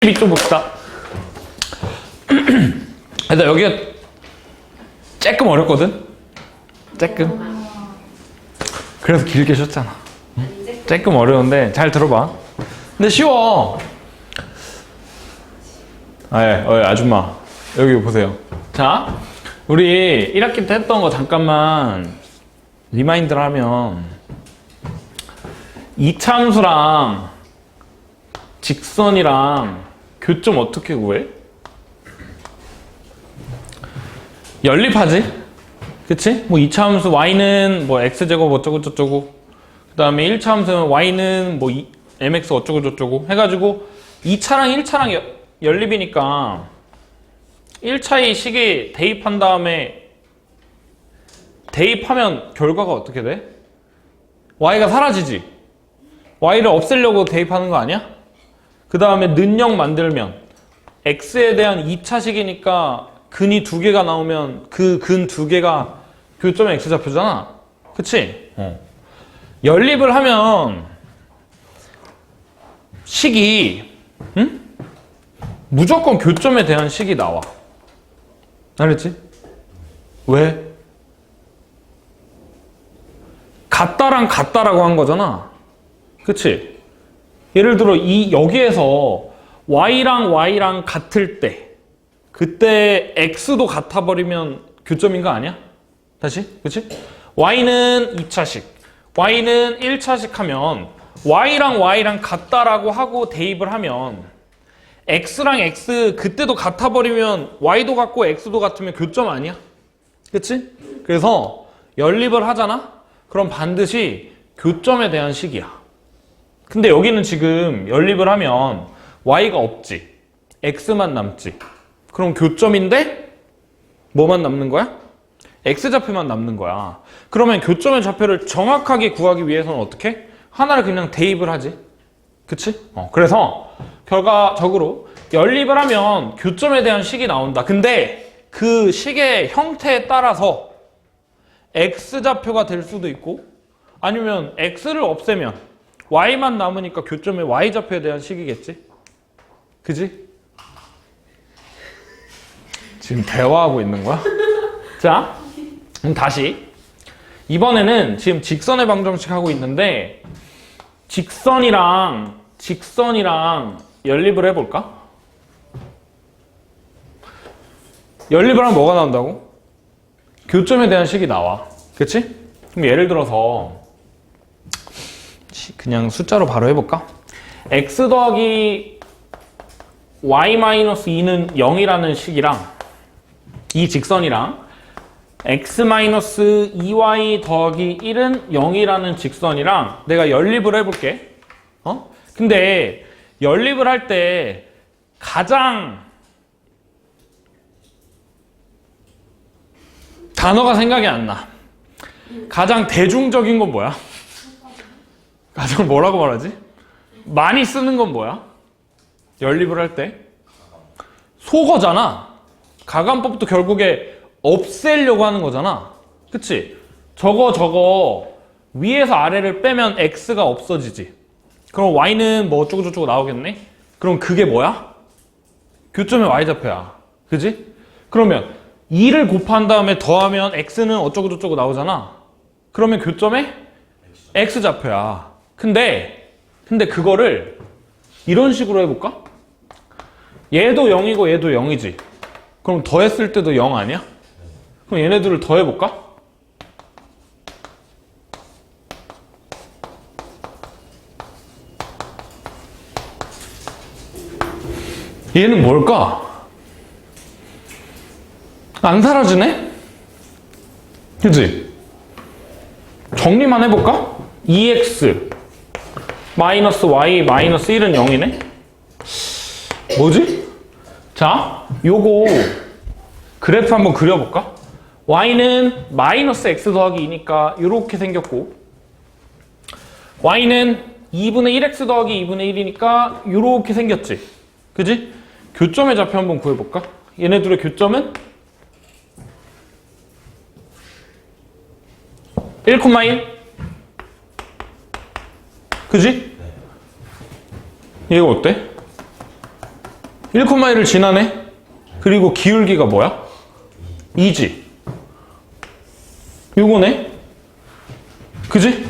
좀 봅시다. 그래서 여기가 조금 어렵거든? 조금. 그래서 길게 쉬었잖아. 조금 어려운데 잘 들어봐. 근데 쉬워. 아줌마 여기 보세요. 자, 우리 1학기 때 했던 거 잠깐만 리마인드를 하면 이차함수랑 직선이랑 교점 어떻게 구해? 연립하지? 그치? 뭐 2차 함수 y는 뭐 x제곱 어쩌고 저쩌고, 그 다음에 1차 함수는 y는 뭐 mx 어쩌고 저쩌고 해가지고 2차랑 1차랑 연립이니까 1차의 식에 대입한 다음에 대입하면 결과가 어떻게 돼? y가 사라지지? y를 없애려고 대입하는 거 아니야? 그 다음에 는영 만들면 x에 대한 2차식이니까 근이 두 개가 나오면 그 근 두 개가 교점의 x좌표잖아. 그치? 연립을 하면 식이 무조건 교점에 대한 식이 나와. 알겠지? 왜? 같다랑 같다라고 한 거잖아. 그치? 예를 들어 여기에서 y랑 같을 때 그때 x도 같아 버리면 교점인 거 아니야? 다시? 그치? y는 2차식, y는 1차식 하면 y랑 같다라고 하고 대입을 하면 x랑 x 그때도 같아 버리면 y도 같고 x도 같으면 교점 아니야? 그치? 그래서 연립을 하잖아? 그럼 반드시 교점에 대한 식이야. 근데 여기는 지금 연립을 하면 y가 없지, x만 남지. 그럼 교점인데 뭐만 남는 거야? x좌표만 남는 거야. 그러면 교점의 좌표를 정확하게 구하기 위해서는 어떻게? 하나를 그냥 대입을 하지. 그치? 그래서 결과적으로 연립을 하면 교점에 대한 식이 나온다. 근데 그 식의 형태에 따라서 x좌표가 될 수도 있고 아니면 x를 없애면 y만 남으니까 교점의 y좌표에 대한 식이겠지? 그지? 지금 대화하고 있는 거야? 자, 그럼 다시 이번에는 지금 직선의 방정식 하고 있는데 직선이랑 연립을 해볼까? 연립을 하면 뭐가 나온다고? 교점에 대한 식이 나와. 그치? 그럼 예를 들어서 그냥 숫자로 바로 해볼까? x 더하기 y-2는 0이라는 식이랑 이 직선이랑 x-2y 더하기 1은 0이라는 직선이랑 내가 연립을 해볼게. 근데 연립을 할 때 가장 단어가 생각이 안 나. 가장 대중적인 건 뭐야? 가장 뭐라고 말하지? 많이 쓰는 건 뭐야? 연립을 할 때? 소거잖아. 가감법도 결국에 없애려고 하는 거잖아. 그치? 저거 위에서 아래를 빼면 x가 없어지지. 그럼 y는 뭐 어쩌고저쩌고 나오겠네? 그럼 그게 뭐야? 교점의 y좌표야. 그지? 그러면 2를 곱한 다음에 더하면 x는 어쩌고저쩌고 나오잖아. 그러면 교점의 x좌표야. 근데 그거를 이런 식으로 해볼까? 얘도 0이고 얘도 0이지. 그럼 더했을 때도 0 아니야? 그럼 얘네들을 더해볼까? 얘는 뭘까? 안 사라지네? 그치? 정리만 해볼까? 2x 마이너스 y 마이너스 1은 0이네? 뭐지? 자, 요거 그래프 한번 그려볼까? y는 마이너스 x 더하기 2니까 요렇게 생겼고 y는 2분의 1x 더하기 2분의 1이니까 요렇게 생겼지? 그지? 교점의 좌표 한번 구해볼까? 얘네들의 교점은 1,1 그지? 얘가 어때? 1,1을 지나네? 그리고 기울기가 뭐야? 2지. 요거네? 그지?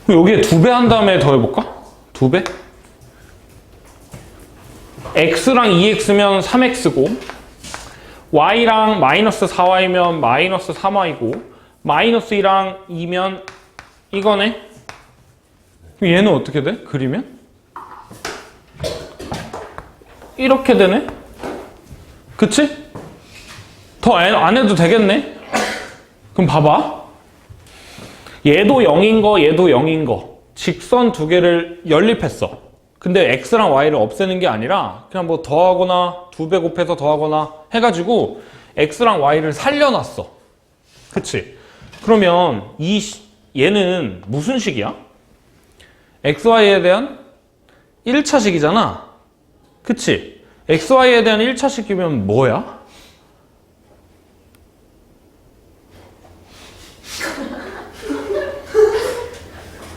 여기에 2배 한 다음에 더해볼까? 2배? x랑 2x면 3x고 y랑 마이너스 4y면 마이너스 3y고 마이너스 2랑 2면 이거네? 그럼 얘는 어떻게 돼? 그리면? 이렇게 되네? 그치? 더 안 해도 되겠네? 그럼 봐봐. 얘도 0인 거, 얘도 0인 거. 직선 두 개를 연립했어. 근데 x랑 y를 없애는 게 아니라 그냥 뭐 더하거나 2배 곱해서 더하거나 해가지고 x랑 y를 살려놨어. 그치? 그러면 얘는 무슨 식이야? xy에 대한 1차식이잖아. 그치? xy에 대한 1차식이면 뭐야?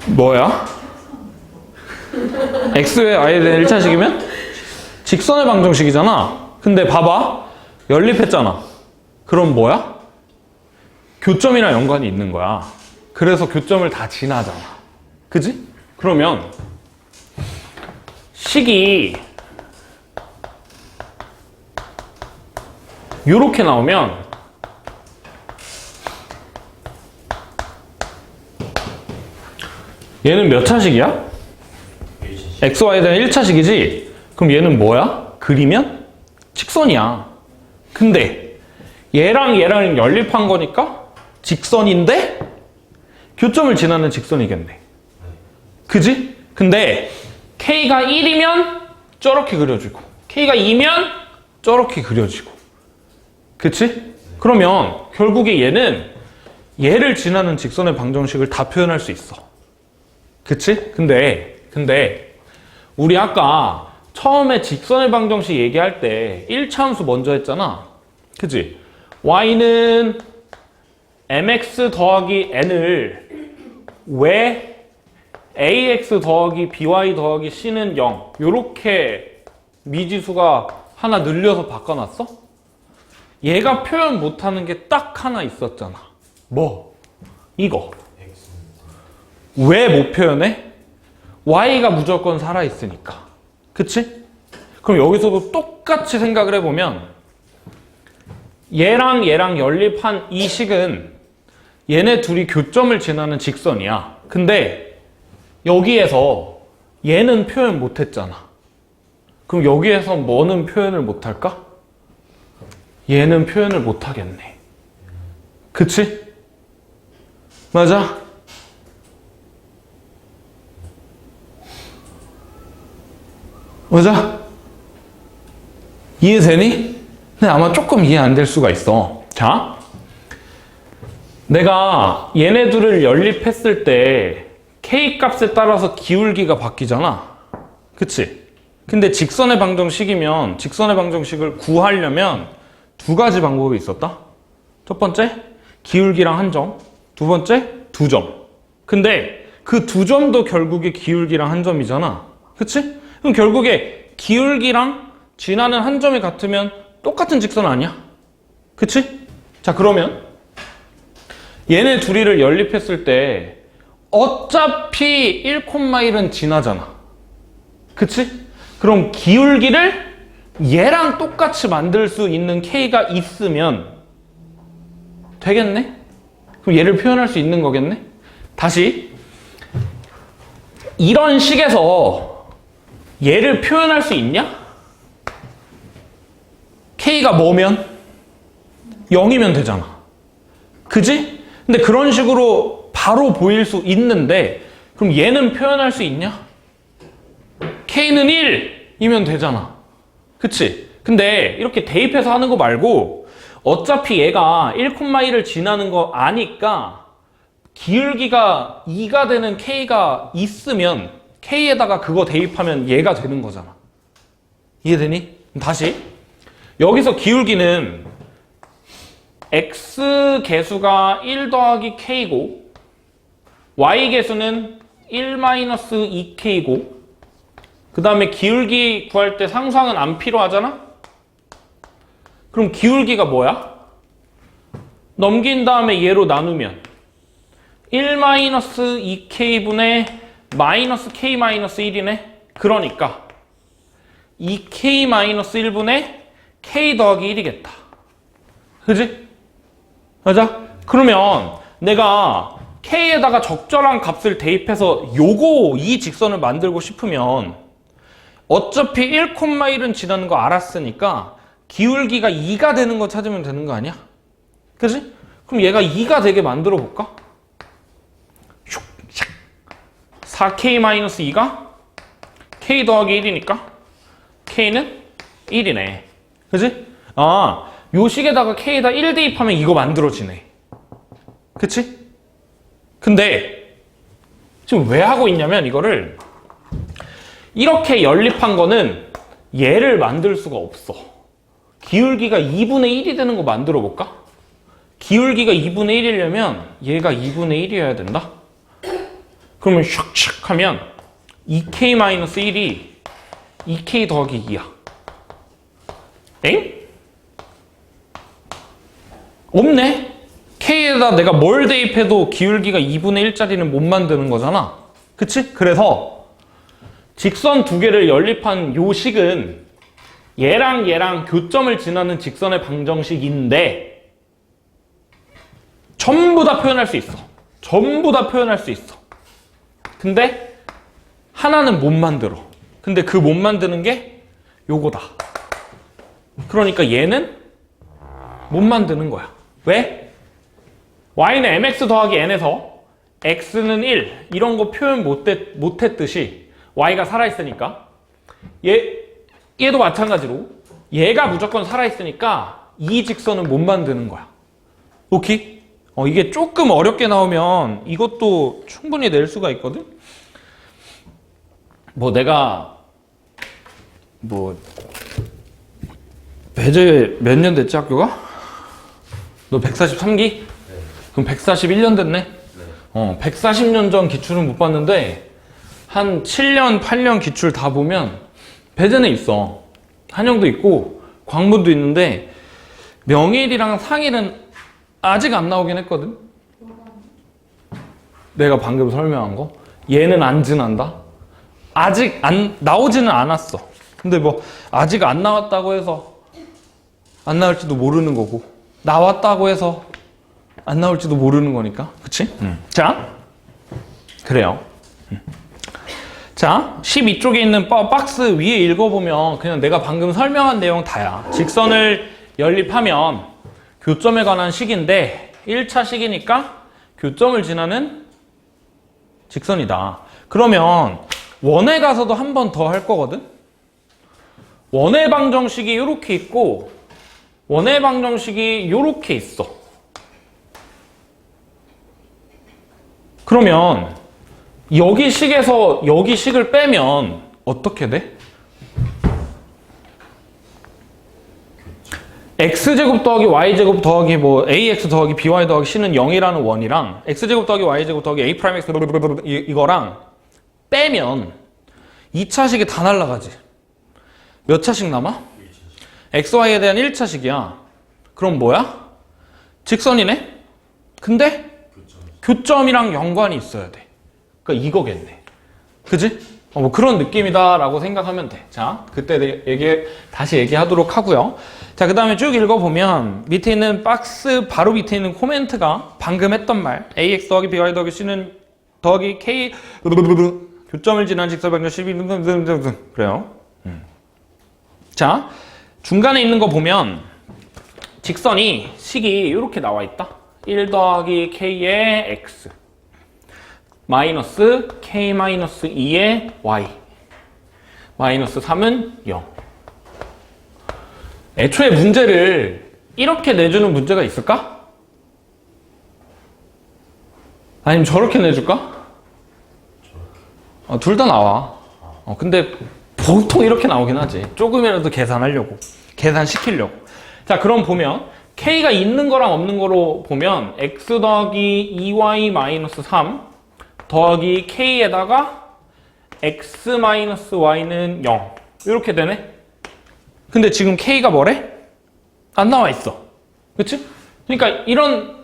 뭐야? x에 y에 대한 1차식이면 직선의 방정식이잖아. 근데 봐봐. 연립했잖아. 그럼 뭐야? 교점이랑 연관이 있는 거야. 그래서 교점을 다 지나잖아. 그지? 그러면 식이 요렇게 나오면 얘는 몇 차식이야? xy에 대한 1차식이지? 그럼 얘는 뭐야? 그리면 직선이야. 근데 얘랑 연립한 거니까 직선인데 교점을 지나는 직선이겠네. 그지? 근데 k가 1이면 저렇게 그려지고 k가 2면 저렇게 그려지고 그치? 그러면 결국에 얘는 얘를 지나는 직선의 방정식을 다 표현할 수 있어. 그치? 근데 우리 아까 처음에 직선의 방정식 얘기할 때 1차 함수 먼저 했잖아. 그치? y는 mx 더하기 n을 왜 ax 더하기 by 더하기 c는 0 요렇게 미지수가 하나 늘려서 바꿔놨어? 얘가 표현 못하는 게 딱 하나 있었잖아. 뭐? 이거. 왜 못 표현해? y가 무조건 살아있으니까. 그치? 그럼 여기서도 똑같이 생각을 해보면 얘랑 연립한 이 식은 얘네 둘이 교점을 지나는 직선이야. 근데 여기에서 얘는 표현 못했잖아. 그럼 여기에서 뭐는 표현을 못할까? 얘는 표현을 못하겠네. 그치? 맞아? 맞아? 이해되니? 근데 아마 조금 이해 안 될 수가 있어. 자, 내가 얘네들을 연립했을 때 k 값에 따라서 기울기가 바뀌잖아. 그치? 근데 직선의 방정식이면 직선의 방정식을 구하려면 두 가지 방법이 있었다. 첫 번째, 기울기랑 한 점. 두 번째, 두 점. 근데 그 두 점도 결국에 기울기랑 한 점이잖아. 그치? 그럼 결국에 기울기랑 지나는 한 점이 같으면 똑같은 직선 아니야? 그치? 자, 그러면 얘네 둘이를 연립했을 때 어차피 1,1은 지나잖아. 그치? 그럼 기울기를 얘랑 똑같이 만들 수 있는 k가 있으면 되겠네? 그럼 얘를 표현할 수 있는 거겠네? 다시 이런 식에서 얘를 표현할 수 있냐? k가 뭐면? 0이면 되잖아. 그지? 근데 그런 식으로 바로 보일 수 있는데 그럼 얘는 표현할 수 있냐? k는 1이면 되잖아. 그치? 근데 이렇게 대입해서 하는 거 말고 어차피 얘가 1,1을 지나는 거 아니까 기울기가 2가 되는 k가 있으면 k에다가 그거 대입하면 얘가 되는 거잖아. 이해되니? 다시 여기서 기울기는 x 개수가 1 더하기 k고 y 개수는 1 마이너스 2k고 그 다음에 기울기 구할 때 상수항은 안 필요하잖아? 그럼 기울기가 뭐야? 넘긴 다음에 얘로 나누면 1-2k분의 마이너스 k-1이네? 그러니까 2k-1분의 k 더하기 1이겠다. 그지? 맞아? 그러면 내가 k에다가 적절한 값을 대입해서 이 직선을 만들고 싶으면 어차피 1,1은 지나는 거 알았으니까 기울기가 2가 되는 거 찾으면 되는 거 아니야? 그지? 그럼 얘가 2가 되게 만들어 볼까? 4k-2가 k 더하기 1이니까 k는 1이네. 그지? 아, 요 식에다가 k에다 1 대입하면 이거 만들어지네. 그치? 근데 지금 왜 하고 있냐면 이거를 이렇게 연립한 거는 얘를 만들 수가 없어. 기울기가 2분의 1이 되는 거 만들어 볼까? 기울기가 2분의 1이려면 얘가 2분의 1이어야 된다? 그러면 슉슉 하면 2k-1이 2k 더하기 2야. 엥? 없네? k에다 내가 뭘 대입해도 기울기가 2분의 1짜리는 못 만드는 거잖아. 그치? 그래서 직선 두 개를 연립한 요 식은 얘랑 얘랑 교점을 지나는 직선의 방정식인데 전부 다 표현할 수 있어. 전부 다 표현할 수 있어. 근데 하나는 못 만들어. 근데 그 못 만드는 게 요거다. 그러니까 얘는 못 만드는 거야. 왜? y는 mx 더하기 n에서 x는 1 이런 거 표현 못했듯이 y가 살아있으니까 얘도 마찬가지로 얘가 무조건 살아있으니까 이 직선은 못 만드는 거야. 오케이? 이게 조금 어렵게 나오면 이것도 충분히 낼 수가 있거든? 내가 배제 몇 년 됐지 학교가? 너 143기? 그럼 141년 됐네? 140년 전 기출은 못 봤는데 한 7년, 8년 기출 다 보면 배제는 있어. 한영도 있고 광문도 있는데 명일이랑 상일은 아직 안 나오긴 했거든? 내가 방금 설명한 거? 얘는 안 지난다? 아직 나오지는 않았어. 근데 아직 안 나왔다고 해서 안 나올지도 모르는 거고 나왔다고 해서 안 나올지도 모르는 거니까. 그치? 자, 그래요. 자, 12쪽에 있는 박스 위에 읽어보면 그냥 내가 방금 설명한 내용 다야. 직선을 연립하면 교점에 관한 식인데 1차 식이니까 교점을 지나는 직선이다. 그러면 원에 가서도 한 번 더 할 거거든? 원의 방정식이 이렇게 있고 원의 방정식이 이렇게 있어. 그러면 여기 식에서 여기 식을 빼면 어떻게 돼? x제곱 더하기 y제곱 더하기 ax 더하기 by 더하기 c는 0이라는 원이랑 x제곱 더하기 y제곱 더하기 a 프라임 x 이거랑 빼면 2차식이 다 날라가지. 몇 차식 남아? xy에 대한 1차식이야. 그럼 뭐야? 직선이네? 근데 교점이랑 연관이 있어야 돼. 그러니까 이거겠네. 그지? 그런 느낌이다 라고 생각하면 돼. 자, 그때 다시 얘기하도록 하고요. 자, 그 다음에 쭉 읽어보면 밑에 있는 박스 바로 밑에 있는 코멘트가 방금 했던 말 ax 더하기 by 더하기 c는 더하기 k 교점을 지난 직선 방정식 그래요. 자, 중간에 있는 거 보면 직선이 식이 이렇게 나와 있다. 1 더하기 k의 x 마이너스 k-2의 y 마이너스 3은 0. 애초에 문제를 이렇게 내주는 문제가 있을까? 아니면 저렇게 내줄까? 둘 다 나와. 근데 보통 이렇게 나오긴 하지. 조금이라도 계산하려고. 계산시키려고. 자, 그럼 보면 k가 있는 거랑 없는 거로 보면 x 더하기 2y 마이너스 3 더하기 k에다가 x-y는 0 이렇게 되네. 근데 지금 k가 뭐래? 안 나와 있어. 그치? 그러니까 이런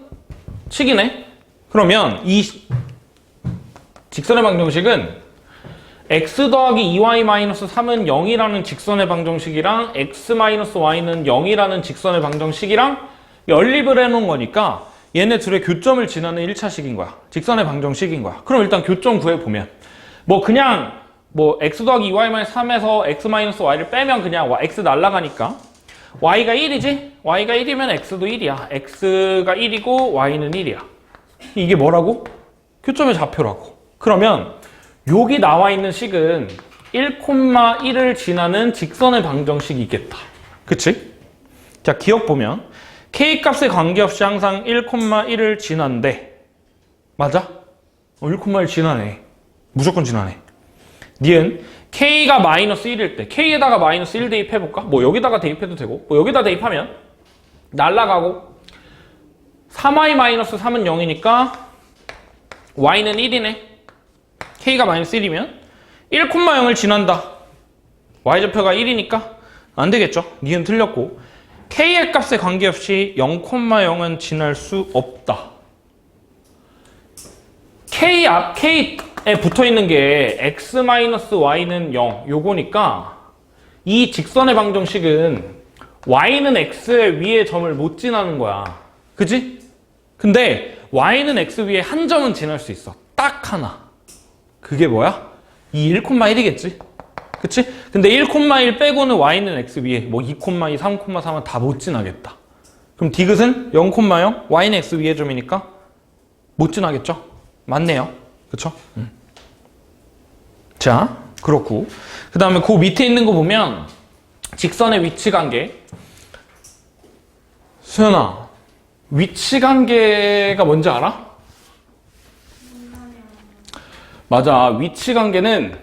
식이네. 그러면 이 직선의 방정식은 x 더하기 2y-3은 0이라는 직선의 방정식이랑 x-y는 0이라는 직선의 방정식이랑 연립을 해놓은 거니까 얘네 둘의 교점을 지나는 1차식인 거야. 직선의 방정식인 거야. 그럼 일단 교점 구해보면 뭐 그냥 뭐 x 더하기 2y-3에서 x-y를 빼면 그냥 x 날라가니까 y가 1이지? y가 1이면 x도 1이야. x가 1이고 y는 1이야. 이게 뭐라고? 교점의 좌표라고. 그러면 여기 나와 있는 식은 1,1을 지나는 직선의 방정식이겠다. 그치? 자, 기억 보면 k 값에 관계없이 항상 1,1을 지난대. 맞아? 1,1 지나네. 무조건 지나네. 니은 k가 마이너스 1일 때 k에다가 마이너스 1 대입해볼까? 뭐 여기다가 대입해도 되고 뭐 여기다 대입하면 날라가고 3y-3은 0이니까 y는 1이네. k가 마이너스 1이면 1,0을 지난다. y좌표가 1이니까 안 되겠죠. 니은 틀렸고 k의 값에 관계없이 0,0은 지날 수 없다. k에 붙어있는 게 x-y는 0 요거니까 이 직선의 방정식은 y는 x의 위에 점을 못 지나는 거야. 그지? 근데 y는 x 위에 한 점은 지날 수 있어. 딱 하나. 그게 뭐야? 이 1,1이겠지? 그치? 근데 1,1 빼고는 y는 x 위에 뭐 2,2, 3,3은 다 못 지나겠다. 그럼 디귿은 0,0, y는 x 위에 점이니까 못 지나겠죠? 맞네요. 그쵸? 자, 그렇고 그 다음에 그 밑에 있는 거 보면 직선의 위치 관계. 수연아, 위치 관계가 뭔지 알아? 맞아. 위치 관계는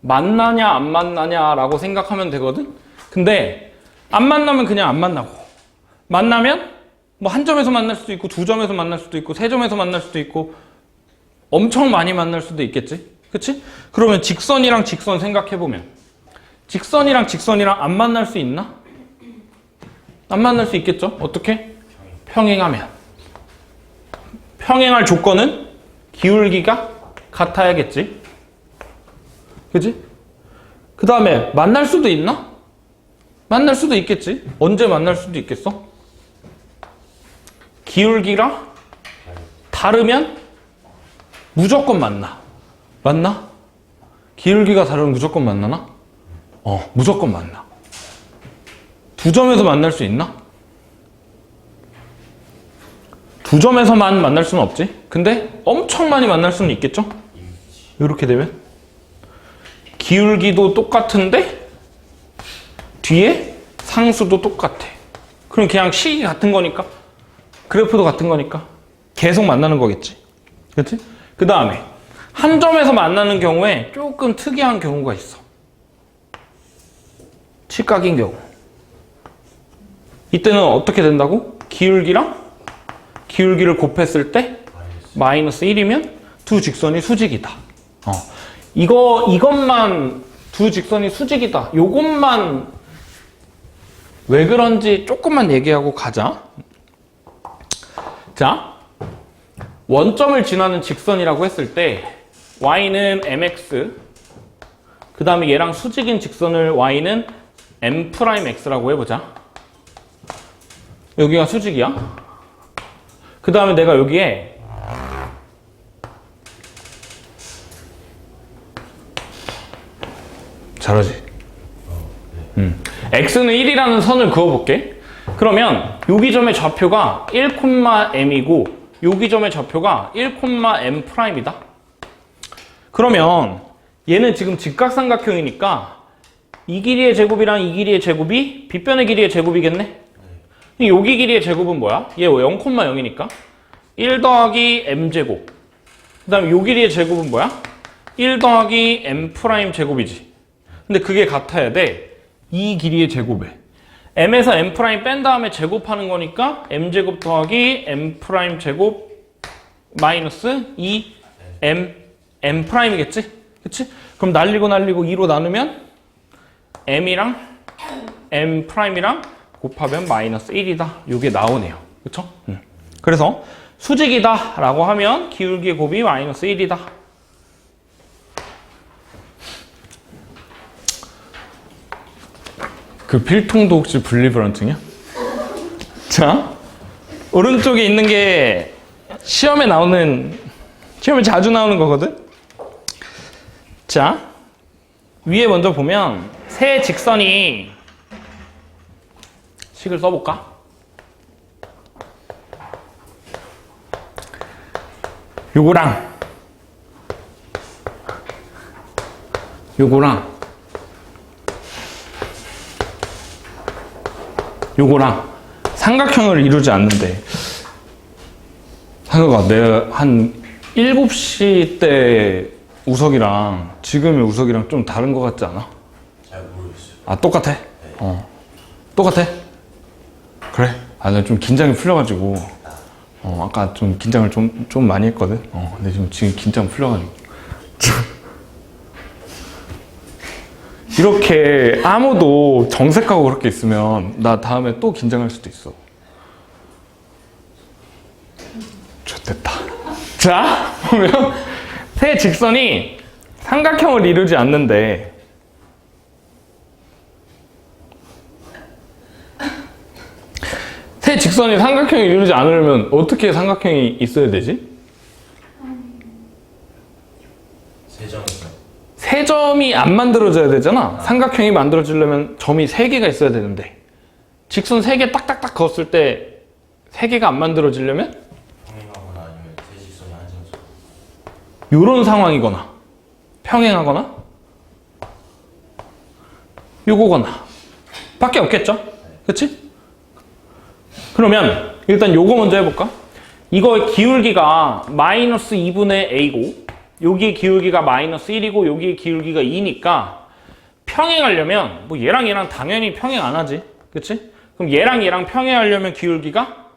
만나냐 안 만나냐라고 생각하면 되거든. 근데 안 만나면 그냥 안 만나고 만나면 뭐 한 점에서 만날 수도 있고 두 점에서 만날 수도 있고 세 점에서 만날 수도 있고 엄청 많이 만날 수도 있겠지. 그치? 그러면 직선이랑 직선 생각해보면 직선이랑 직선이랑 안 만날 수 있나? 안 만날 수 있겠죠? 어떻게? 평행하면. 평행할 조건은 기울기가 같아야겠지. 그치? 그 다음에 만날 수도 있나? 만날 수도 있겠지. 언제 만날 수도 있겠어? 기울기랑 다르면 무조건 만나. 맞나? 기울기가 다르면 무조건 만나나? 무조건 만나. 두 점에서 만날 수 있나? 두 점에서만 만날 수는 없지. 근데 엄청 많이 만날 수는 있겠죠? 이렇게 되면 기울기도 똑같은데 뒤에 상수도 똑같아. 그럼 그냥 식이 같은 거니까 그래프도 같은 거니까 계속 만나는 거겠지. 그렇지? 그 다음에 한 점에서 만나는 경우에 조금 특이한 경우가 있어. 직각인 경우. 이때는 어떻게 된다고? 기울기를 곱했을 때 마이너스 1이면 두 직선이 수직이다. 이것만 두 직선이 수직이다. 요것만 왜 그런지 조금만 얘기하고 가자. 자, 원점을 지나는 직선이라고 했을 때 y는 mx, 그 다음에 얘랑 수직인 직선을 y는 m'x라고 해보자. 여기가 수직이야. 그 다음에 내가 여기에 잘하지? x는 1이라는 선을 그어볼게. 그러면 여기 점의 좌표가 1,m이고 여기 점의 좌표가 1,m'이다. 그러면 얘는 지금 직각삼각형이니까 이 길이의 제곱이랑 이 길이의 제곱이 빗변의 길이의 제곱이겠네? 여기 길이의 제곱은 뭐야? 얘 0,0이니까 1 더하기 m제곱. 그 다음에 요 길이의 제곱은 뭐야? 1 더하기 m' 제곱이지. 근데 그게 같아야 돼. 이 길이의 제곱에 m에서 m' 뺀 다음에 제곱하는 거니까 m제곱 더하기 m' 제곱 마이너스 2 m'이겠지? 그치? 그럼 날리고 2로 나누면 m이랑 m'이랑 곱하면 마이너스 1이다. 이게 나오네요. 그쵸? 그래서 수직이다 라고 하면 기울기의 곱이 마이너스 1이다. 그 필통도 혹시 분리불안증이야? 자, 오른쪽에 있는 게 시험에 자주 나오는 거거든? 자, 위에 먼저 보면 세 직선이 식을 써볼까? 요거랑 삼각형을 이루지 않는데 상혁아, 내가 한 7시 때 우석이랑 지금의 우석이랑 좀 다른 것 같지 않아? 잘 모르겠어요. 아, 똑같아? 네. 똑같아? 그래? 아, 나 좀 긴장이 풀려가지고 아까 좀 긴장을 좀 많이 했거든? 근데 지금 긴장 풀려가지고 이렇게 아무도 정색하고 그렇게 있으면 나 다음에 또 긴장할 수도 있어. 좋됐다. 자, 보면 세 직선이 삼각형을 이루지 않는데 세 직선이 삼각형을 이루지 않으려면 어떻게 삼각형이 있어야 되지? 세 점이 안 만들어져야 되잖아. 삼각형이 만들어지려면 점이 3개가 있어야 되는데 직선 3개 딱딱딱 그었을 때 3개가 안 만들어지려면 평행하거나 아니면 세 직선이 한 점씩. 요런 상황이거나 평행하거나 요거거나 밖에 없겠죠? 그치? 그러면 일단 요거 먼저 해볼까? 이거 기울기가 마이너스 2분의 a고 여기의 기울기가 마이너스 1이고 여기의 기울기가 2니까 평행하려면 뭐 얘랑 당연히 평행 안 하지. 그치? 그럼 얘랑 평행하려면 기울기가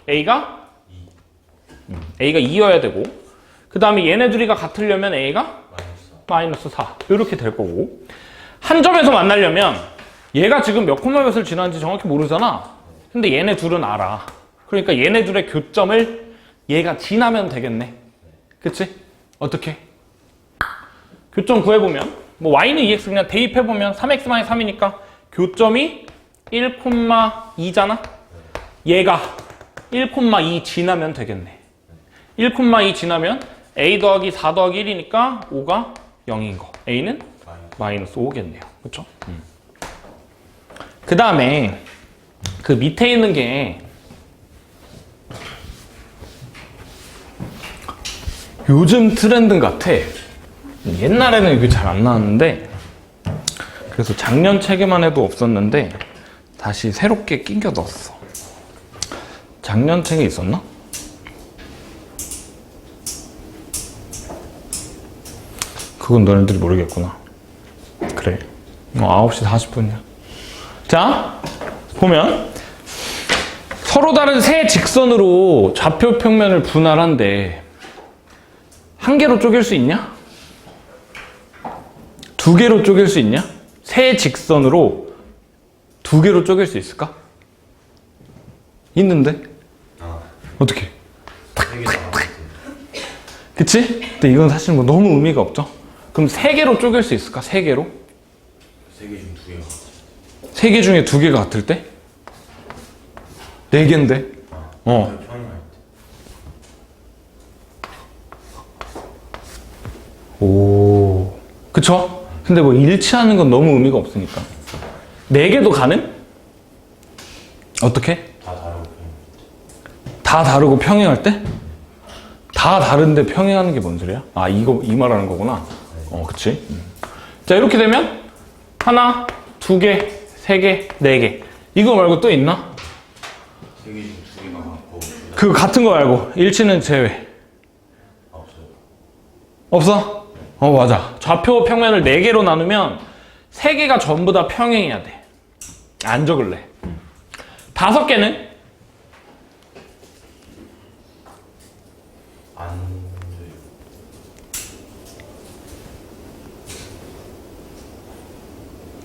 a가 2여야 되고 그 다음에 얘네 둘이가 같으려면 a가 마이너스 4 이렇게 될 거고 한 점에서 만나려면 얘가 지금 몇 콤마 몇을 지나는지 정확히 모르잖아. 근데 얘네 둘은 알아. 그러니까 얘네 둘의 교점을 얘가 지나면 되겠네. 그치? 어떻게? 교점 구해보면 뭐 y는 2x 그냥 대입해보면 3x-3이니까 교점이 1,2잖아? 얘가 1,2 지나면 되겠네. 1,2 지나면 a 더하기 4 더하기 1이니까 5가 0인 거. a는 마이너스 5겠네요. 그쵸? 그 다음에 그 밑에 있는 게 요즘 트렌드 같아. 옛날에는 이게 잘 안 나왔는데 그래서 작년 책에만 해도 없었는데 다시 새롭게 끼겨 넣었어. 작년 책에 있었나? 그건 너네들이 모르겠구나. 그래. 9시 40분이야. 자, 보면 서로 다른 세 직선으로 좌표 평면을 분할한데 한 개로 쪼갤 수 있냐? 두 개로 쪼갤 수 있냐? 세 직선으로 두 개로 쪼갤 수 있을까? 있는데? 어떻게? 그치? 근데 이건 사실 뭐 너무 의미가 없죠? 그럼 세 개로 쪼갤 수 있을까? 세 개로? 세 개 중 두 개가. 세 개 중에 두 개가 같을 때? 네 개인데? 평행할 때. 오, 그쵸? 근데 뭐 일치하는 건 너무 의미가 없으니까. 네 개도 가능? 어떻게? 다 다르고 다 다르고 평행할 때? 다 다른데 평행하는 게 뭔 소리야? 아, 이 말하는 거구나. 그치? 자, 이렇게 되면 하나, 두 개, 세 개, 네 개. 이거 말고 또 있나? 세 개 중 두 개가 같고. 그 같은 거 말고 일치는 제외. 없어요. 없어? 맞아. 좌표 평면을 4개로 나누면 3개가 전부 다 평행해야 돼. 안 적을래. 5개는? 안 돼요.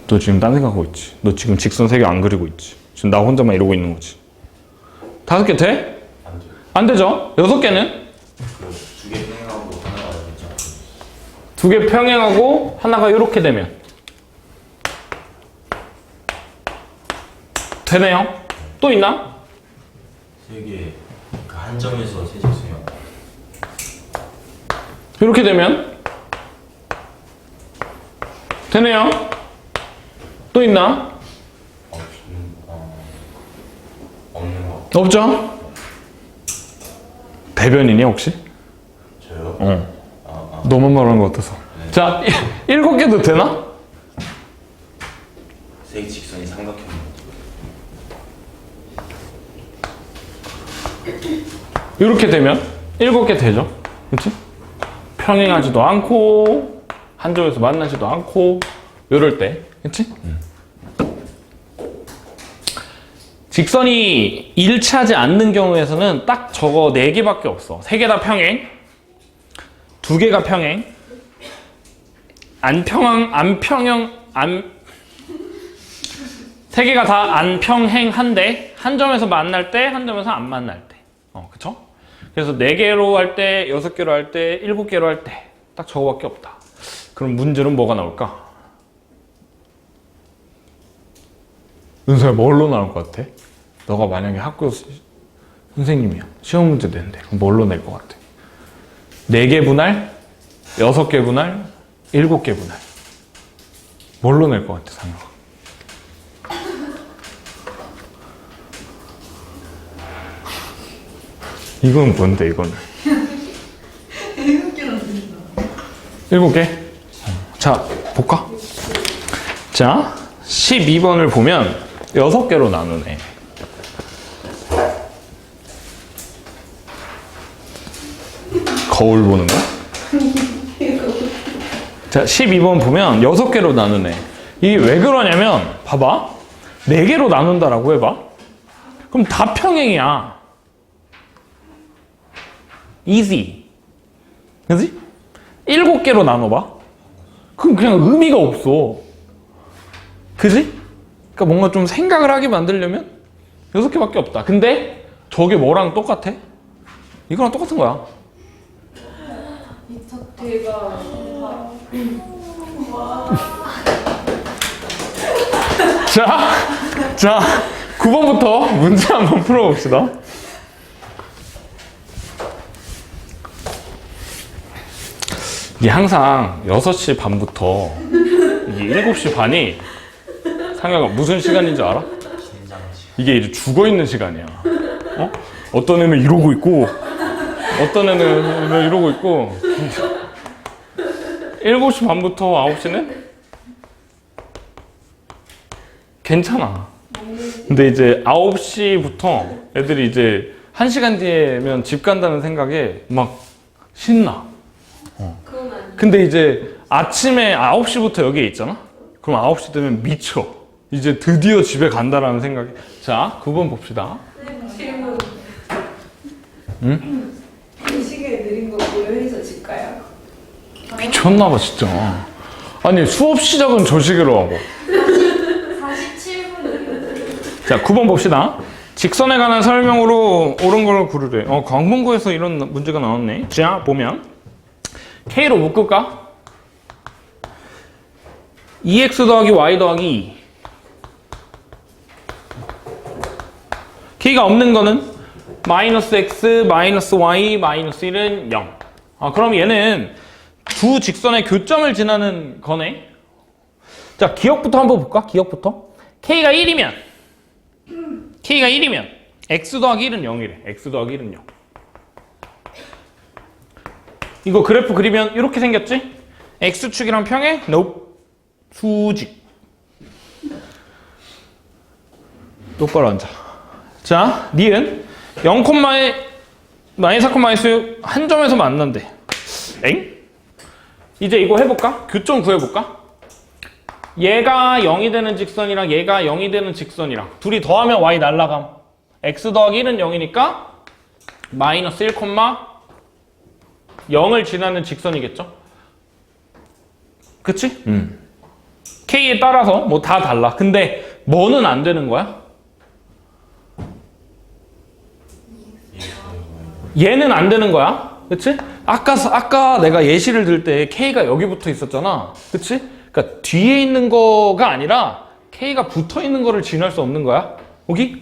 너 지금 딴 생각하고 있지. 너 지금 직선 3개 안 그리고 있지. 지금 나 혼자만 이러고 있는 거지. 5개 돼? 안 돼요. 안 되죠? 6개는? 그 2개 평행하고 하나가 있잖아. 2개 평행하고 하나가 이렇게 되면 되네요? 또 있나? 3개 그 한 점에서 세 직선이요. 이렇게 되면 되네요? 또 있나? 없는 거. 없죠? 대변이니 혹시? 저요? 어. 너만 말하는 거 같아서. 자, 7개도 되나? 세 직선이 삼각형인 거. 이렇게 되면 7개 되죠? 그치? 평행하지도 않고 한 점에서 만나지도 않고 이럴 때 그치? 직선이 일치하지 않는 경우에서는 딱 저거 4개밖에 없어. 3개 다 평행, 2개가 평행, 안 평행, 3개가 다 안 평행한데 한 점에서 만날 때, 한 점에서 안 만날 때. 그쵸? 그래서 4개로 할 때, 6개로 할 때, 7개로 할 때 딱 저거밖에 없다. 그럼 문제는 뭐가 나올까? 은서야 뭘로 나올 것 같아? 너가 만약에 학교 선생님이야. 시험 문제 내는데 그럼 뭘로 낼 것 같아? 4개 분할, 6개 분할, 7개 분할. 뭘로 낼 것 같아, 상혁아? 이건 뭔데, 이거는? 7개나 된다. 7개? 자, 볼까? 자, 12번을 보면 6개로 나누네. 거울 보는 거? 자, 12번 보면 6개로 나누네. 이게 왜 그러냐면, 봐봐. 4개로 나눈다라고 해봐. 그럼 다 평행이야. easy. 그지? 7개로 나눠봐. 그럼 그냥 의미가 없어. 그지? 그러니까 뭔가 좀 생각을 하게 만들려면 6개밖에 없다. 근데 저게 뭐랑 똑같아? 이거랑 똑같은 거야. 대박. 자, 9번부터 문제 한번 풀어봅시다. 이게 항상 6시 반부터 이게 7시 반이 상혁아 무슨 시간인 줄 알아? 이게 이제 죽어있는 시간이야. 어떤 애는 이러고 있고 어떤 애는 이러고 있고 7시 반부터 9시는 괜찮아. 근데 이제 9시부터 애들이 이제 1시간 뒤에면 집 간다는 생각에 막 신나. 그건 아니야. 근데 이제 아침에 9시부터 여기에 있잖아? 그럼 9시 되면 미쳐. 이제 드디어 집에 간다라는 생각이. 자, 9번 봅시다. 질문. 응? 이 시계에 느린 거 고려해서 집 가요? 미쳤나봐, 진짜. 아니, 수업 시작은 저 시계로 하고. 47분이요. 자, 9번 봅시다. 직선에 관한 설명으로 옳은 걸 고르래. 광문고에서 이런 문제가 나왔네. 자, 보면. K로 묶을까? 2x 더하기 y 더하기 2. K가 없는 거는 마이너스 x, 마이너스 y, 마이너스 1은 0. 그럼 얘는 두 직선의 교점을 지나는 거네. 자, 기억부터 한번 볼까? 기억부터. K가 1이면 x 더하기 1은 0이래. x 더하기 1은 0. 이거 그래프 그리면 이렇게 생겼지? x축이랑 평행? Nope. 수직. 똑바로 앉아. 자, 니은 0, 마이너스 4, 마이너스 6 한 점에서 만난대. 엥? 이제 이거 해볼까? 교점 구해볼까? 얘가 0이 되는 직선이랑 얘가 0이 되는 직선이랑 둘이 더하면 y 날라감. x 더하기 1은 0이니까 마이너스 1, 0을 지나는 직선이겠죠? 그치? K에 따라서 뭐 다 달라. 근데 뭐는 안 되는 거야? 얘는 안 되는 거야. 그치? 아까 내가 예시를 들 때 K가 여기 붙어 있었잖아. 그치? 그러니까 뒤에 있는 거가 아니라 K가 붙어 있는 거를 지날 수 없는 거야. 여기?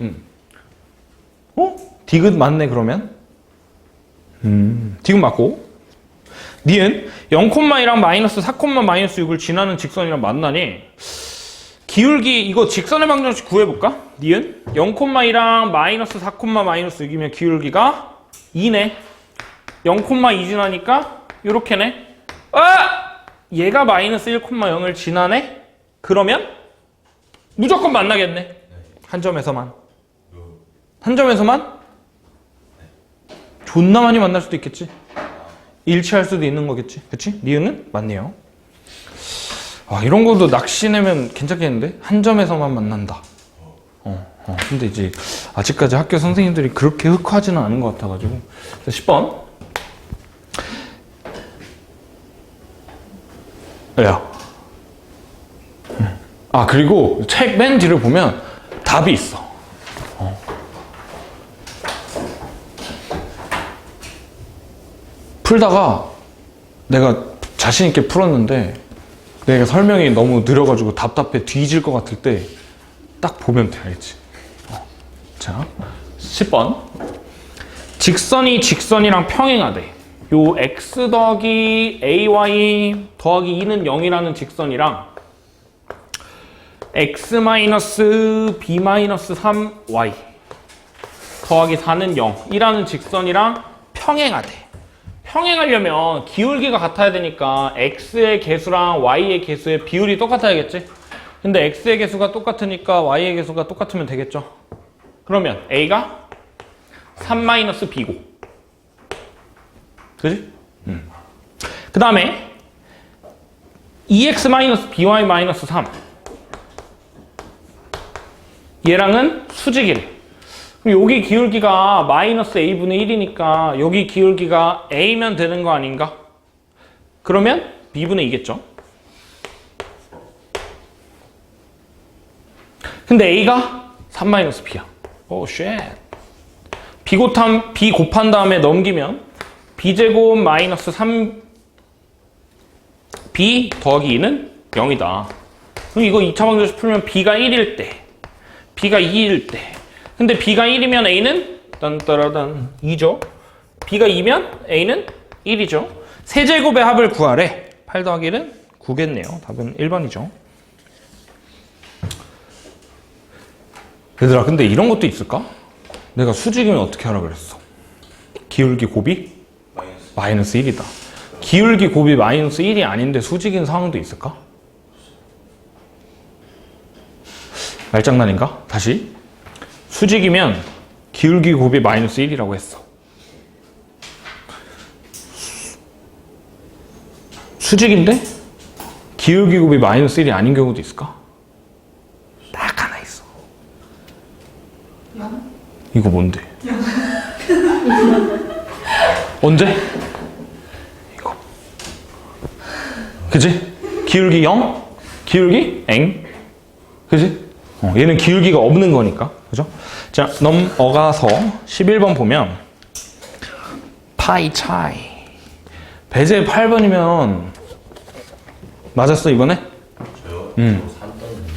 디귿 맞네 그러면. 디귿 맞고. 니은 0,2랑 마이너스 4, 마이너스 6을 지나는 직선이랑 만나니 기울기 이거 직선의 방정식 구해볼까? 니은 0,2랑 마이너스 4, 마이너스 6이면 기울기가 2네. 0,2 지나니까 요렇게네. 얘가 마이너스 1,0을 지나네? 그러면 무조건 만나겠네. 한 점에서만. 한 점에서만? 존나 많이 만날 수도 있겠지. 일치할 수도 있는 거겠지. 그치? 니은은 맞네요. 이런 것도 낚시 내면 괜찮겠는데? 한 점에서만 만난다. 근데 이제 아직까지 학교 선생님들이 그렇게 흑화하지는 않은 것 같아가지고. 10번. 야. 그리고 책 맨 뒤를 보면 답이 있어. 풀다가 내가 자신있게 풀었는데 내가 설명이 너무 느려가지고 답답해 뒤질 것 같을 때 딱 보면 돼, 알겠지? 자, 10번. 직선이 직선이랑 평행하대. 요 x 더하기 ay 더하기 2는 0이라는 직선이랑 x 마이너스 b 마이너스 3y 더하기 4는 0이라는 직선이랑 평행하대. 평행하려면 기울기가 같아야 되니까 x의 개수랑 y의 개수의 비율이 똑같아야겠지? 근데 x의 개수가 똑같으니까 y의 개수가 똑같으면 되겠죠? 그러면 a가 3-b고 그지? 그 다음에 2x-by-3 얘랑은 수직이래. 그럼 여기 기울기가 마이너스 a분의 1이니까 여기 기울기가 a면 되는 거 아닌가? 그러면 b분의 2겠죠? 근데 a가 3-b야. 오 쉣. b 곱한 다음에 넘기면 b제곱 마이너스 3b 더하기 2는 0이다. 그럼 이거 2차 방정식 풀면 b가 1일 때 b가 2일 때 근데 b가 1이면 a는 딴따라단 2죠. b가 2면 a는 1이죠. 세제곱의 합을 구하래. 8 더하기 1은 9겠네요. 답은 1번이죠. 얘들아 근데 이런 것도 있을까? 내가 수직이면 어떻게 하라 그랬어? 기울기 곱이 마이너스 1이다. 기울기 곱이 마이너스 1이 아닌데 수직인 상황도 있을까? 말장난인가? 다시. 수직이면 기울기 곱이 마이너스 1이라고 했어. 수직인데 기울기 곱이 마이너스 1이 아닌 경우도 있을까? 딱 하나 있어. 이거 뭔데? 언제? 이거. 그치? 기울기 0? 기울기 엥? 그치? 얘는 기울기가 없는 거니까. 그죠? 자, 넘어가서 11번 보면 파이 차이. 배제 8번이면 맞았어, 이번에? 저요? 응. 저 3떴는데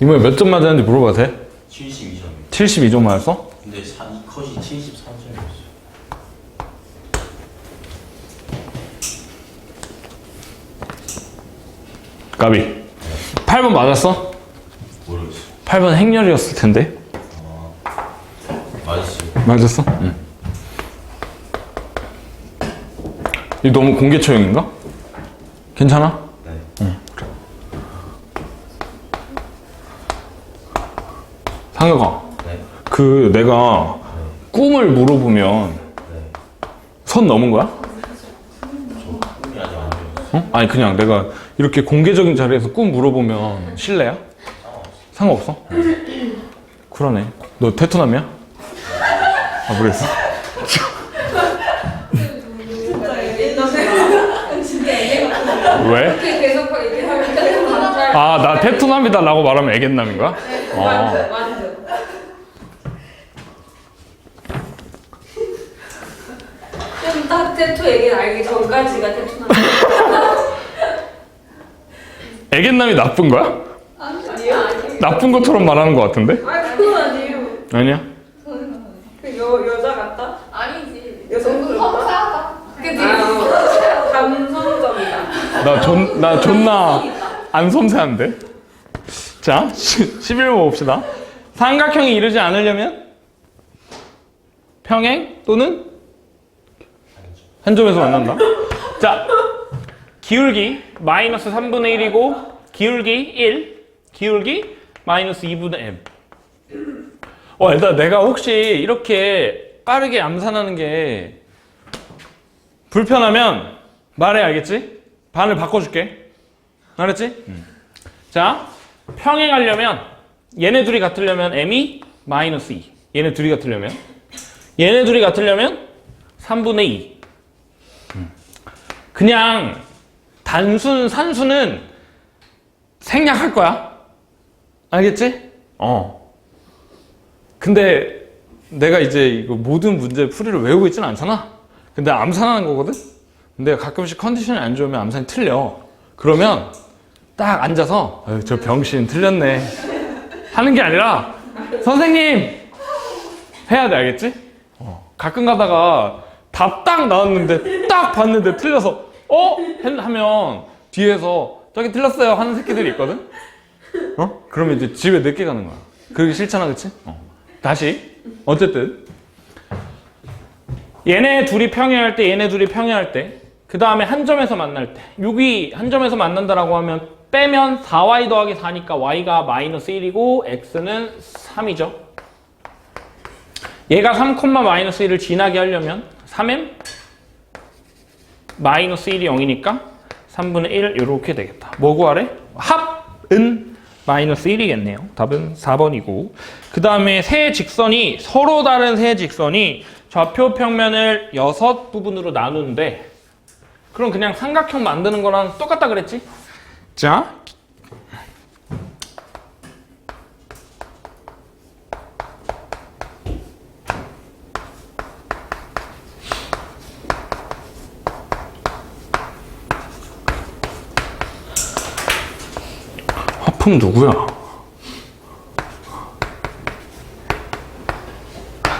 이번에 몇 점 맞았는지 물어봐도 돼? 72점 72점 맞았어? 근데 컷이 73점이었어요. 까비. 8번 맞았어? 모르겠어요. 8번 행렬이었을 텐데. 맞았어요. 맞았어? 응. 이거 너무 공개처형인가? 괜찮아? 네. 응, 그래. 상혁아, 네. 그 내가 꿈을 물어보면 네. 선 넘은 거야? 저 꿈이 아직 안 되었어요. 아니 그냥 내가 이렇게 공개적인 자리에서 꿈 물어보면 실례야? 상관없어? 그러네. 너 테토남이야? 모르겠어. 진짜 옛날에 진짜 애가 왜? 이렇게 계속 얘기하면 아, 나 테토남이다라고 말하면 애견남인 거야? 완전 완전. 좀딱 테토 얘기 알기 전까지가 테토남. 애견남이 나쁜 거야? 아니요. 나쁜 것처럼 말하는 것 같은데? 아 그건 아니에요. 아니야? 그 여자 같다? 아니지. 여성스럽다? 성사하다. 그게 되게 감성적이다. 나 존나 안 섬세한데? 자, 11번 봅시다. 삼각형이 이루지 않으려면 평행 또는 한 점에서 만난다. 자, 기울기 마이너스 3분의 1이고 기울기 1, 기울기 마이너스 2분의 m. 일단 내가 혹시 이렇게 빠르게 암산하는 게 불편하면 말해, 알겠지? 반을 바꿔줄게. 알았지? 자, 평행하려면 얘네 둘이 같으려면 m이 마이너스 2. 얘네 둘이 같으려면 3분의 2. 그냥 단순 산수는 생략할 거야. 알겠지? 근데 내가 이제 이거 모든 문제 풀이를 외우고 있지는 않잖아. 근데 암산하는 거거든? 근데 가끔씩 컨디션이 안 좋으면 암산이 틀려. 그러면 딱 앉아서 저 병신 틀렸네 하는 게 아니라 선생님 해야 돼. 알겠지? 가끔 가다가 답 딱 나왔는데 딱 봤는데 틀려서 하면 뒤에서 저기 틀렸어요 하는 새끼들이 있거든? 그러면 이제 집에 늦게 가는 거야. 그러기 싫잖아, 그치? 다시 어쨌든 얘네 둘이 평행할 때, 얘네 둘이 평행할 때, 그 다음에 한 점에서 만날 때, 여기 한 점에서 만난다라고 하면 빼면 4y 더하기 4니까 y가 마이너스 1이고 x는 3이죠. 얘가 3, 마이너스 1을 지나게 하려면 3m 마이너스 1이 0이니까 3분의 1 이렇게 되겠다. 뭐 구하래? 합은 마이너스 1이겠네요. 답은 4번이고 그 다음에 세 직선이 서로 다른 세 직선이 좌표 평면을 6부분으로 나누는데 그럼 그냥 삼각형 만드는 거랑 똑같다 그랬지? 자, 화풍 누구야?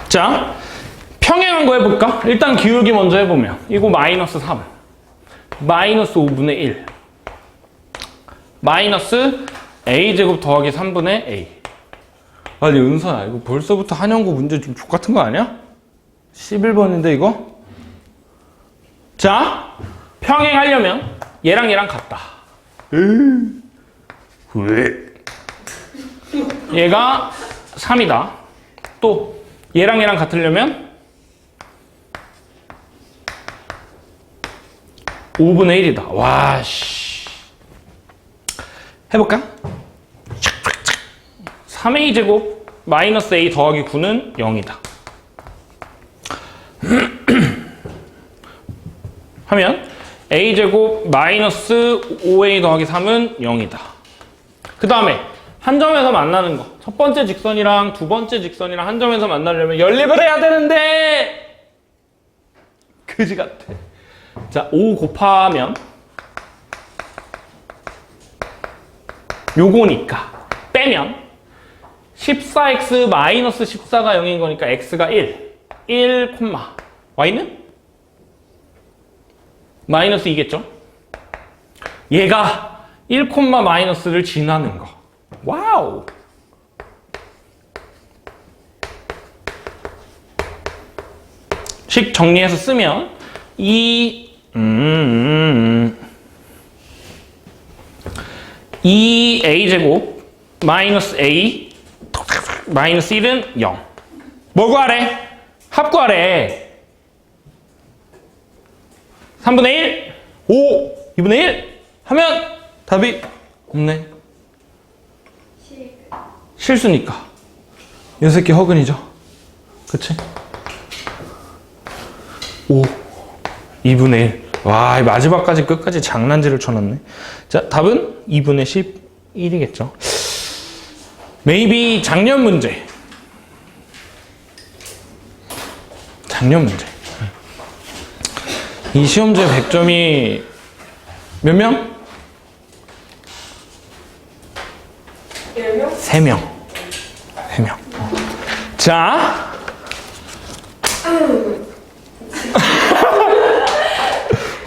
자, 평행한 거 해볼까? 일단 기울기 먼저 해보면 이거 마이너스 3 마이너스 5분의 1 마이너스 a제곱 더하기 3분의 a. 아니 은서야, 이거 벌써부터 한영구 문제 좀 족같은 거 아니야? 11번인데 이거? 자, 평행하려면 얘랑 얘랑 같다. 왜? 얘가 3이다. 또 얘랑 얘랑 같으려면 5분의 1이다. 와, 씨. 해볼까? 3a제곱 마이너스 a 더하기 9는 0이다. 하면 a제곱 마이너스 5a 더하기 3은 0이다. 그 다음에 한 점에서 만나는 거. 첫 번째 직선이랑 두 번째 직선이랑 한 점에서 만나려면 연립을 해야 되는데 그지 같아. 자, 5 곱하면 요거니까 빼면 14x 마이너스 14가 0인 거니까 x가 1, y는 마이너스 2겠죠? 얘가 1, 마이너스를 지나는 거. 와우! 식 정리해서 쓰면 2a제곱 마이너스 a 마이너스 1은 0. 뭐 구하래? 합 구하래. 3분의 1, 5, 2분의 1 하면 답이 없네. 실수니까. 이 새끼 허근이죠. 그치? 5, 2분의 1. 와, 마지막까지 끝까지 장난질을 쳐놨네. 자, 답은 2분의 1이겠죠. maybe 작년 문제. 작년 문제. 이 시험제 100점이 몇 명? 10명? 3명. 3명. 자.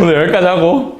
오늘 여기까지 하고